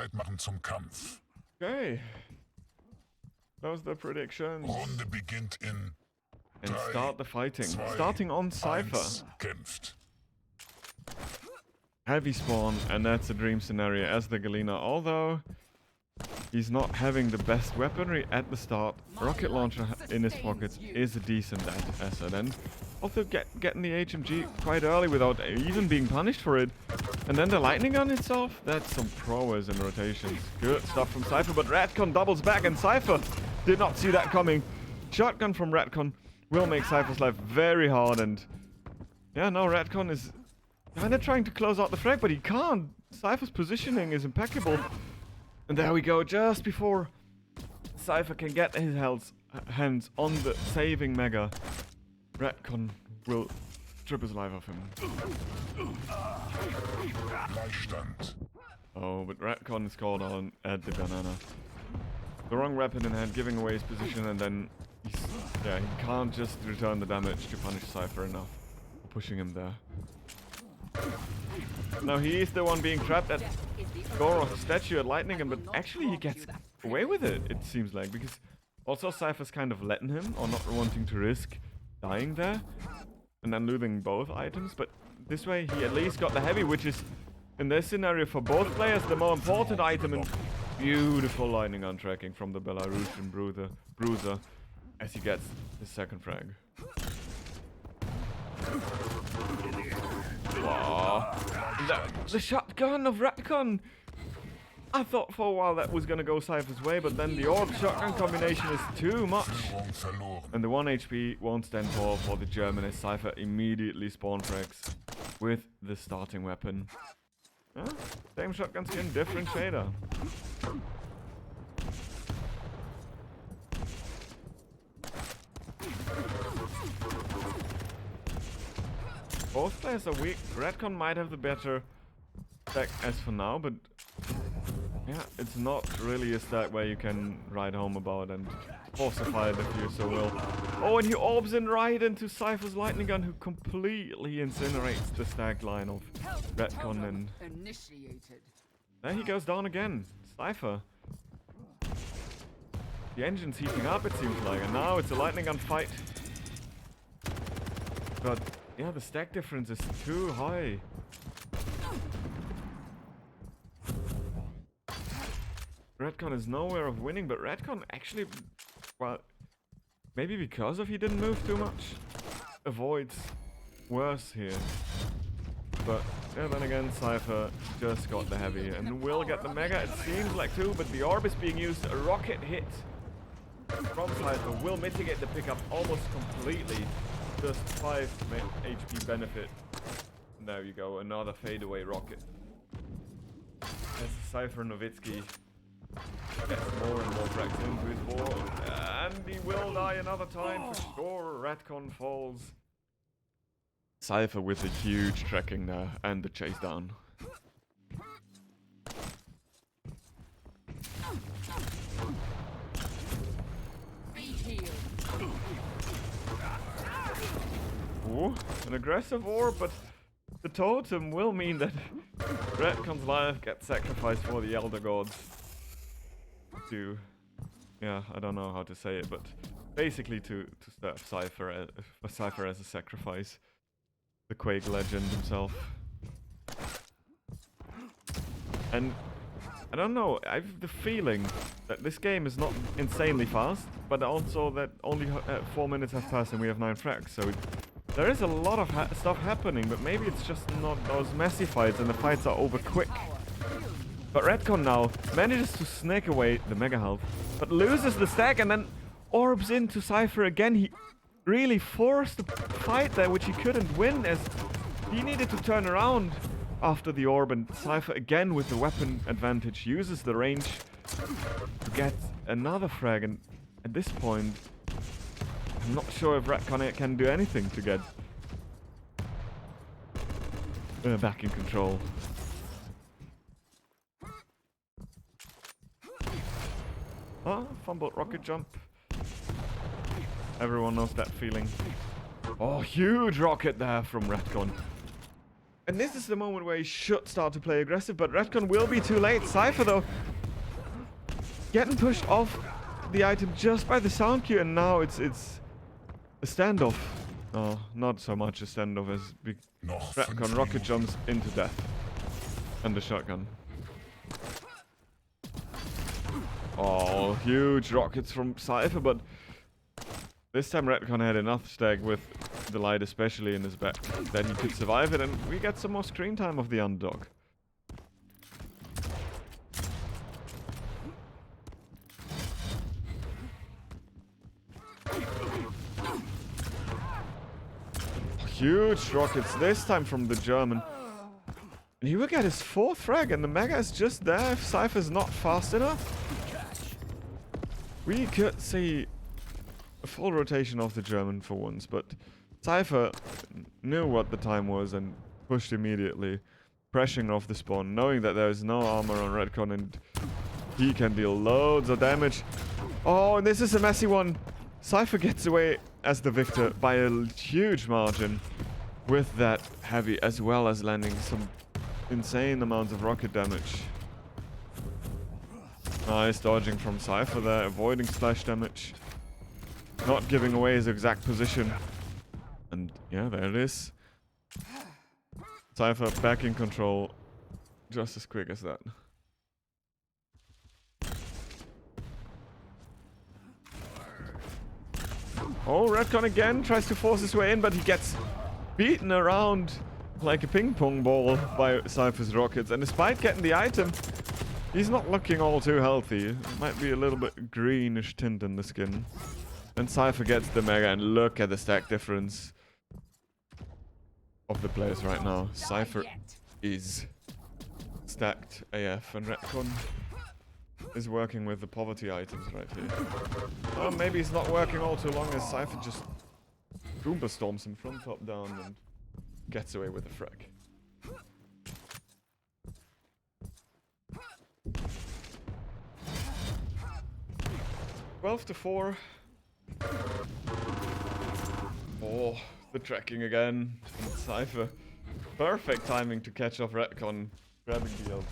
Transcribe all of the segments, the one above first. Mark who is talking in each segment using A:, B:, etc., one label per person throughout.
A: bereit machen zum Kampf.
B: Okay. Those are the predictions.
A: Runde beginnt in
B: And start the fighting.
A: 2,
B: Starting on Cypher.
A: 1, kämpft.
B: Heavy spawn, and that's a dream scenario as the Galena, although he's not having the best weaponry at the start. Rocket launcher in his pockets is a decent asset, and also getting the HMG quite early without even being punished for it. And then the lightning gun itself, that's some prowess in rotations. Good stuff from Cypher, but Retc0n doubles back, and Cypher did not see that coming. Shotgun from Retc0n will make Cypher's life very hard, and yeah, now Retc0n is kind of trying to close out the frag, but he can't. Cypher's positioning is impeccable. And there we go, just before Cypher can get his hands on the saving Mega, Retc0n will strip his life off him.
A: Gleichstand.
B: Oh, but Retc0n is called on at the banana. The wrong weapon in hand, giving away his position, and then he can't just return the damage to punish Cypher enough for pushing him there. Now he is the one being trapped at Goro's statue at Lightning, but actually he gets away with it, it seems like, because also Cypher's kind of letting him, or not wanting to risk dying there, and then losing both items, but this way he at least got the heavy, which is, in this scenario for both players, the more important item, and beautiful lightning on tracking from the Belarusian bruiser as he gets his second frag. Wow. The shotgun of Retc0n! I thought for a while that was gonna go Cypher's way, but then the orb shotgun combination is too much. And the 1 HP won't stand tall for the German as Cypher immediately spawn frags with the starting weapon. Huh? Same shotgun skin, different shader. Both players are weak. Retc0n might have the better stack as for now, but yeah, it's not really a stack where you can ride home about and force a fight if you so will. Oh, and he orbs in right into Cypher's lightning gun, who completely incinerates the stack line of Retc0n, and there he goes down again. Cypher. The engine's heating up, it seems like, and now it's a lightning gun fight. But yeah, the stack difference is too high. Retc0n is nowhere of winning, but Retc0n actually, well, maybe because of he didn't move too much, avoids worse here. But yeah, then again, Cypher just got the heavy and will get the Mega, it seems like too, but the orb is being used. A rocket hit from Cypher will mitigate the pickup almost completely. Just 5 HP benefit. And there you go, another fadeaway rocket. As Cypher Nowitzki gets more and more frags into his wall, and he will die another time for sure. Retc0n falls. Cypher with a huge tracking there and the chase down. Ooh, an aggressive orb, but the totem will mean that Retc0n's life gets sacrificed for the Elder Gods. To, yeah, I don't know how to say it, but basically to serve Cypher as a sacrifice. The Quake legend himself. And I don't know, I have the feeling that this game is not insanely fast, but also that only 4 minutes have passed and we have 9 frags, so there is a lot of stuff happening, but maybe it's just not those messy fights and the fights are over quick. But Retc0n now manages to snake away the Mega Health, but loses the stack and then orbs into Cypher again. He really forced the fight there, which he couldn't win, as he needed to turn around after the orb, and Cypher again with the weapon advantage uses the range to get another frag, and at this point I'm not sure if Retc0n can do anything to get back in control. Ah, fumbled rocket jump. Everyone knows that feeling. Oh, huge rocket there from Retc0n. And this is the moment where he should start to play aggressive, but Retc0n will be too late. Cypher, though, getting pushed off the item just by the sound cue, and now it's a standoff. Oh, not so much a standoff as
A: Noch
B: Retc0n
A: 5
B: rocket
A: Minuten.
B: jumps into death. And the shotgun. Oh, huge rockets from Cypher, but this time Retc0n had enough stack with the light especially in his back that he could survive it, and we get some more screen time of the underdog. Huge rockets, this time from the German. And he will get his 4th frag, and the Mega is just there if Cypher's not fast enough. We could see a full rotation of the German for once, but Cypher knew what the time was and pushed immediately, pressing off the spawn, knowing that there is no armor on Retc0n and he can deal loads of damage. Oh, and this is a messy one. Cypher gets away as the victor by a huge margin with that heavy, as well as landing some insane amounts of rocket damage. Nice dodging from Cypher there, avoiding splash damage, not giving away his exact position. And yeah, there it is. Cypher back in control just as quick as that. Oh, Retc0n again tries to force his way in, but he gets beaten around like a ping pong ball by Cypher's rockets. And despite getting the item, he's not looking all too healthy. Might be a little bit greenish tint in the skin. And Cypher gets the Mega, and look at the stack difference of the players right now. Cypher is stacked AF, and Retc0n is working with the poverty items right here. Well, maybe he's not working all too long as Cypher just Goomba storms him from top down and gets away with a frag. (12-4). Oh, the tracking again from Cypher. Perfect timing to catch off Retc0n grabbing the LT.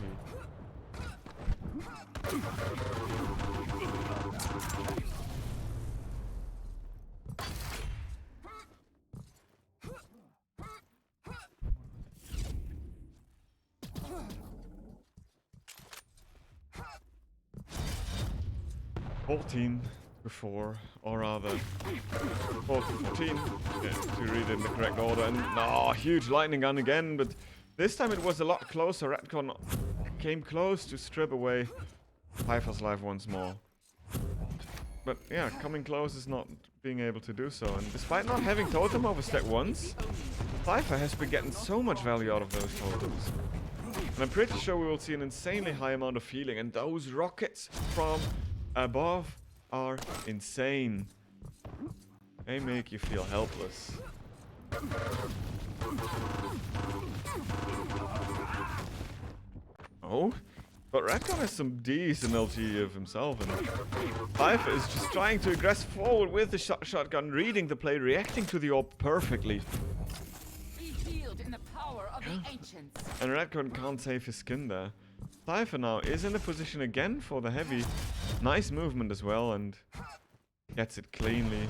B: (14-4), or rather 14-14, to read in the correct order. And no, huge lightning gun again, but this time it was a lot closer. Retc0n came close to strip away Cypher's life once more. But yeah, coming close is not being able to do so. And despite not having totem over stack once, Cypher has been getting so much value out of those totems. And I'm pretty sure we will see an insanely high amount of healing. And those rockets from above are insane. They make you feel helpless. Oh, but Retc0n has some decent LT of himself, and Cypher is just trying to aggress forward with the shotgun, reading the play, reacting to the orb perfectly.
C: In the power of the ancients.
B: And Retc0n can't save his skin there. Cypher now is in a position again for the heavy. Nice movement as well, and gets it cleanly.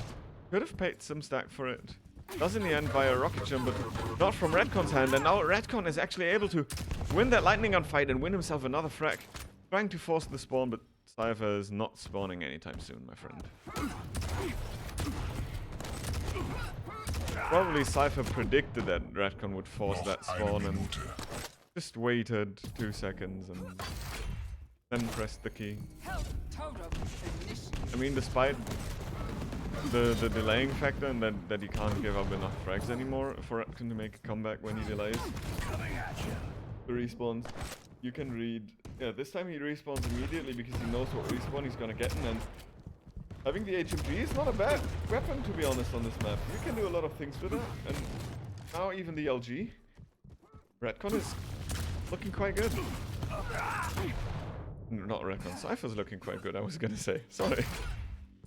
B: Could have paid some stack for it. Does in the end by a rocket jump, but not from Retc0n's hand. And now Retc0n is actually able to win that lightning gun fight and win himself another frag. Trying to force the spawn, but Cypher is not spawning anytime soon, my friend. Probably Cypher predicted that Retc0n would force
A: Noch
B: that
A: eine
B: spawn and
A: Minute.
B: just waited 2 seconds and then pressed the key. I mean, despite the delaying factor and that he can't give up enough frags anymore for Retc0n to make a comeback when he delays the respawns, you can read. Yeah, this time he respawns immediately because he knows what respawn he's gonna get, and having the HMG is not a bad weapon, to be honest, on this map. You can do a lot of things with it, and now even the LG. Retc0n is looking quite good. Not Retc0n, Cypher's looking quite good, I was gonna say. Sorry.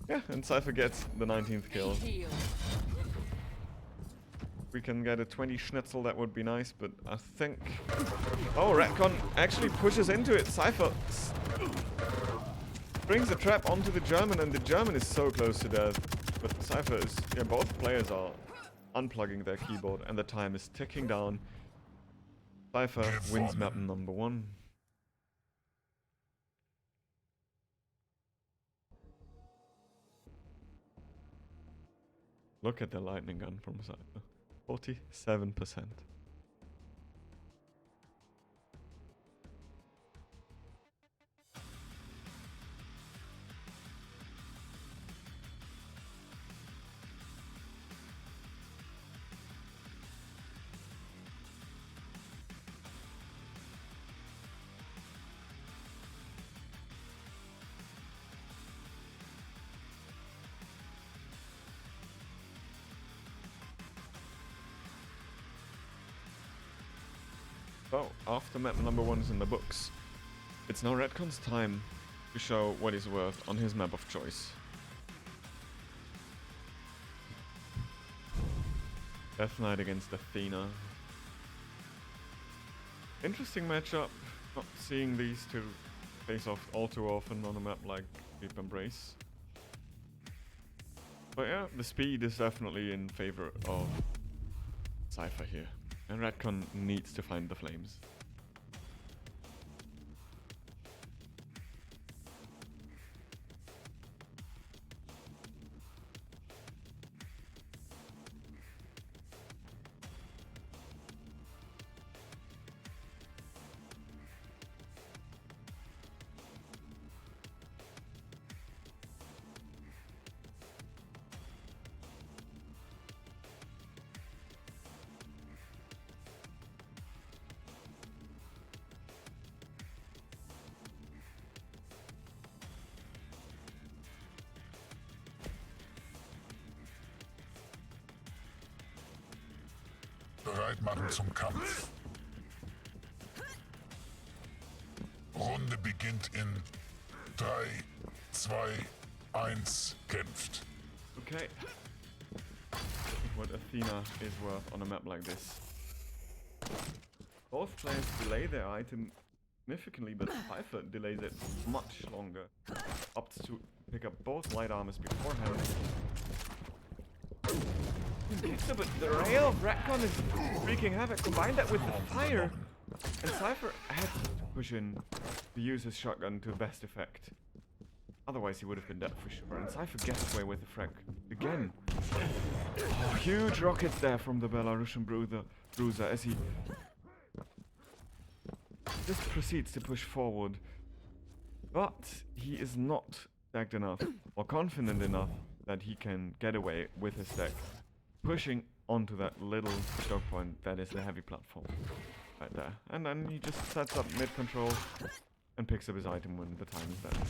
B: Yeah, and Cypher gets the 19th kill. we can get a 20 schnitzel, that would be nice, but I think... Oh, Retc0n actually pushes into it. Cypher brings the trap onto the German, and the German is so close to death. But Cypher is... Yeah, both players are unplugging their keyboard, and the time is ticking down. Cypher wins map number 1. Look at the lightning gun from Cypher. 47%. So, after map number 1 is in the books, it's now Retc0n's time to show what he's worth on his map of choice. Death Knight against Athena. Interesting matchup, not seeing these two face off all too often on a map like Deep Embrace. But yeah, the speed is definitely in favor of Cypher here. And Retc0n needs to find the flames.
A: Bereit machen zum Kampf. Runde beginnt in 3, 2, 1, kämpft.
B: Okay. What Athena is worth on a map like this. Both players delay their item significantly, but Cypher delays it much longer. Opts to pick up both light armors beforehand. But the rail of Retc0n is wreaking havoc. Combine that with the fire, and Cypher had to push in to use his shotgun to best effect. Otherwise he would have been dead for sure. And Cypher gets away with the frag again. Oh, huge rockets there from the Belarusian bruiser as he just proceeds to push forward. But he is not stacked enough or confident enough that he can get away with his stack. Pushing onto that little choke point that is the heavy platform right there. And then he just sets up mid control and picks up his item when the time is there.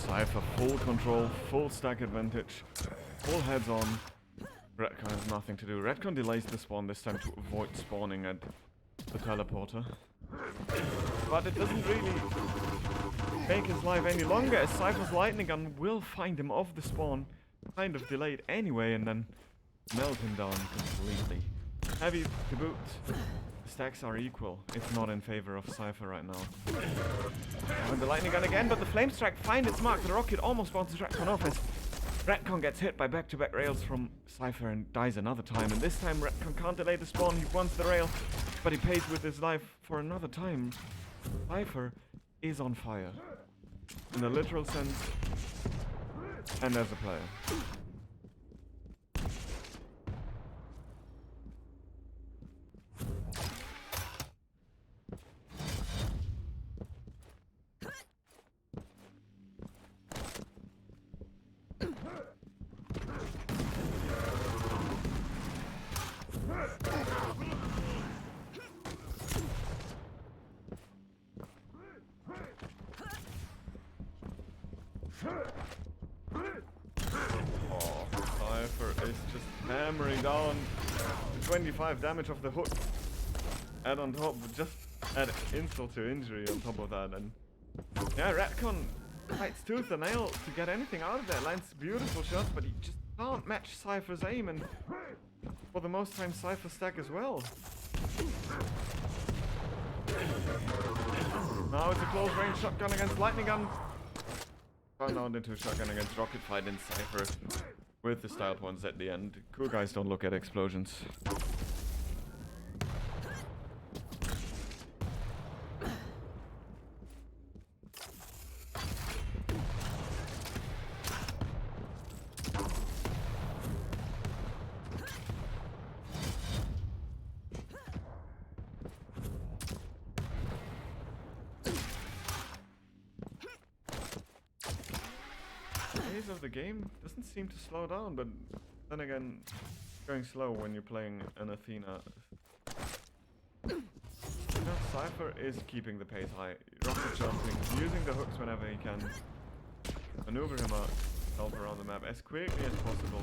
B: Cypher full control, full stack advantage, full heads on. Retc0n has nothing to do. Retc0n delays the spawn this time to avoid spawning at the teleporter. But it doesn't really make his life any longer, as Cypher's lightning gun will find him off the spawn, kind of delayed anyway, and then melt him down completely. Heavy to boot. The stacks are equal, if not in favor of Cypher right now. And the lightning gun again, but the flame strike find its mark. The rocket almost bounces Retc0n off as Retc0n gets hit by back-to-back rails from Cypher and dies another time. And this time Retc0n can't delay the spawn. He wants the rail, but he pays with his life for another time. Cypher is on fire, in a literal sense, and as a player. Oh, Cypher is just hammering down the 25 damage of the hook. And on top, just add insult to injury on top of that. And yeah, Retc0n fights tooth and nail to get anything out of that. Lands beautiful shots, but he just can't match Cypher's aim. And for the most time, Cypher stack as well. Now it's a close range shotgun against lightning gun. Turned out into a shotgun against rocket fight in Cypher with the styled ones at the end. Cool guys don't look at explosions. Of the game doesn't seem to slow down, but then again, going slow when you're playing an Athena. You know, Cypher is keeping the pace high, rocket jumping, using the hooks whenever he can, maneuver himself around the map as quickly as possible.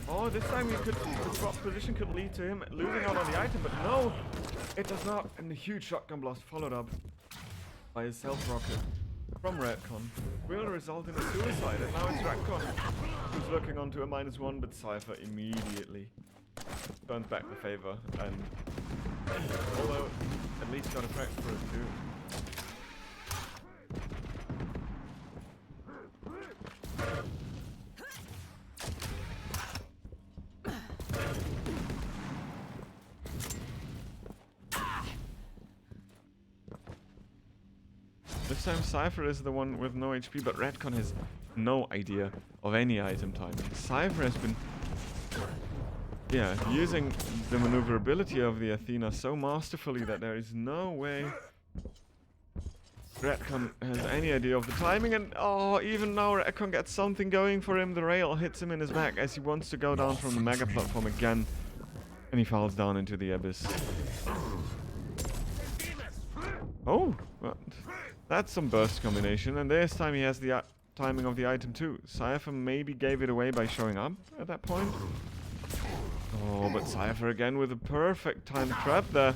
B: Oh, this time the drop position could lead to him losing out on the item, but no, it does not. And the huge shotgun blast followed up by his self rocket from Retc0n will result in a suicide, and now it's Retc0n who's looking onto a -1, but Cypher immediately turns back the favor, and although at least got a crack for it too. This time Cypher is the one with no HP, but Retc0n has no idea of any item timing. Cypher has been using the maneuverability of the Athena so masterfully that there is no way Retc0n has any idea of the timing, and oh, even now Retc0n gets something going for him. The rail hits him in his back as he wants to go down from the mega platform again, and he falls down into the abyss. Oh, what? That's some burst combination, and this time he has the timing of the item too. Cypher maybe gave it away by showing up at that point. Oh, but Cypher again with a perfect timed trap there.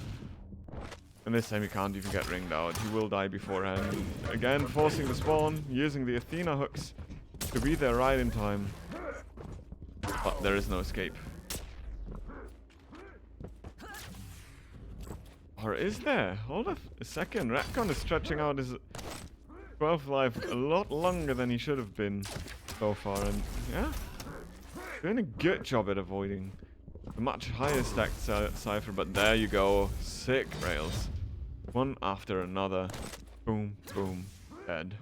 B: And this time he can't even get ringed out. He will die beforehand. Again, forcing the spawn, using the Athena hooks to be there right in time. But there is no escape. Or is there? Hold up a second. Retc0n is stretching out his 12th life a lot longer than he should have been so far. And yeah, doing a good job at avoiding a much higher stacked Cypher. But there you go. Sick rails. One after another. Boom, boom, dead.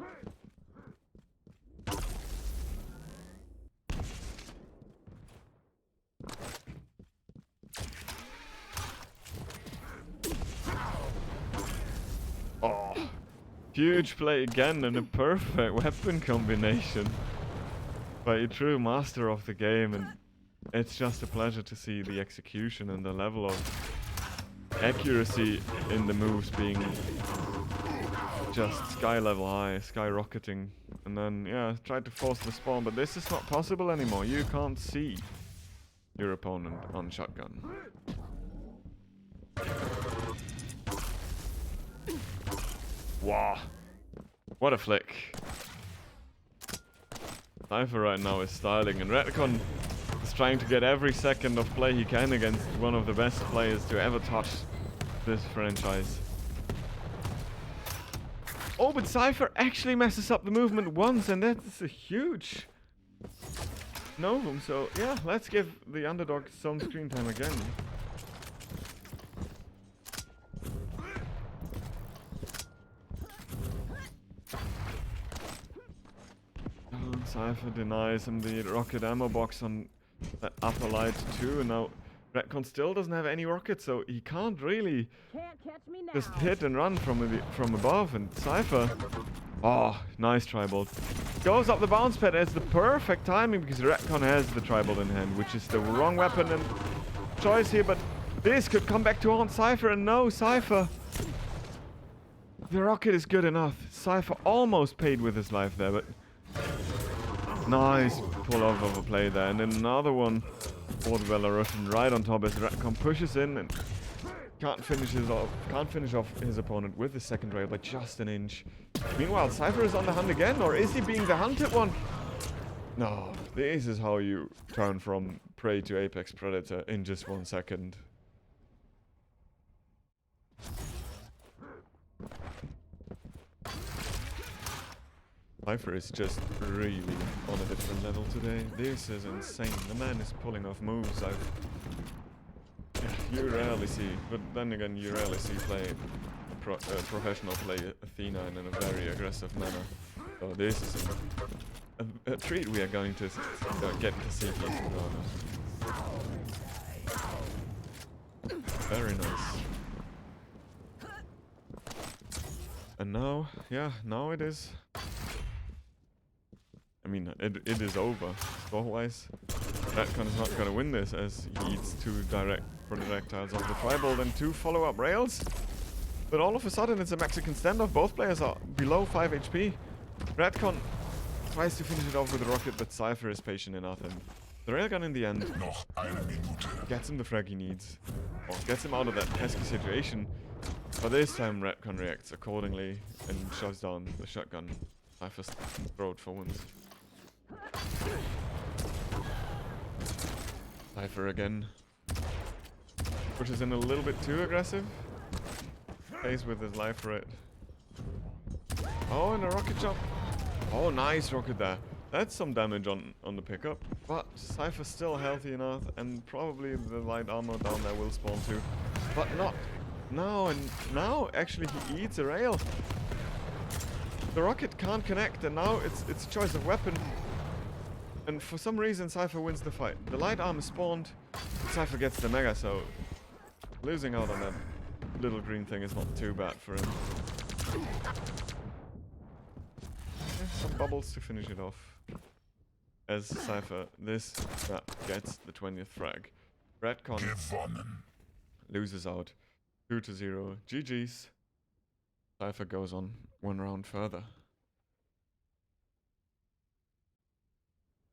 B: Oh, huge play again and a perfect weapon combination by a true master of the game, and it's just a pleasure to see the execution and the level of accuracy in the moves being just sky level high, skyrocketing. And then yeah, tried to force the spawn, but this is not possible anymore. You can't see your opponent on shotgun. Wow, what a flick. Cypher right now is styling, and Retc0n is trying to get every second of play he can against one of the best players to ever touch this franchise. Oh, but Cypher actually messes up the movement once, and that's a huge novum. So yeah, let's give the underdog some screen time again. Cypher denies him the rocket ammo box on that upper light too, and now Retc0n still doesn't have any rockets, so he can't really just hit and run from above. And Cypher, oh, nice tribal. Goes up the bounce pad as the perfect timing because Retc0n has the tribal in hand, which is the wrong weapon and choice here, but this could come back to haunt Cypher, and no, Cypher The rocket is good enough. Cypher almost paid with his life there, but nice pull off of a play there. And then another one for the Belarusian right on top as Retc0n pushes in and can't finish off his opponent with the second rail by just an inch. Meanwhile, Cypher is on the hunt again, or is he being the hunted one? No, this is how you turn from prey to apex predator in just 1 second. Cypher is just really on a different level today. This is insane. The man is pulling off moves you rarely see, but then again you rarely see professional play Athena in a very aggressive manner. So this is a treat we are going to get to see here. Very nice. And now, yeah, now it is. I mean, it is over. Score-wise, Retc0n is not going to win this as he eats 2 direct projectiles of the Tribal, then 2 follow-up rails. But all of a sudden, it's a Mexican standoff. Both players are below 5 HP. Retc0n tries to finish it off with a rocket, but Cypher is patient enough, and the railgun in the end
A: Noch eine Minute.
B: gets him the frag he needs, or gets him out of that pesky situation. But this time, Retc0n reacts accordingly and shoves down the shotgun. Cypher's throat for once. Cypher again. Pushes in a little bit too aggressive. Plays with his life red. Oh, and a rocket jump. Oh, nice rocket there. That's some damage on the pickup. But Cypher's still healthy enough, and probably the light armor down there will spawn too. But not now, and now actually he eats a rail. The rocket can't connect, and now it's a choice of weapon. And for some reason, Cypher wins the fight. The light armor spawned, Cypher gets the mega, so losing out on that little green thing is not too bad for him. Yeah, some bubbles to finish it off. As Cypher, this map gets the 20th frag. Retc0n
A: Gewonnen.
B: loses out 2-0. GG's. Cypher goes on 1 round further.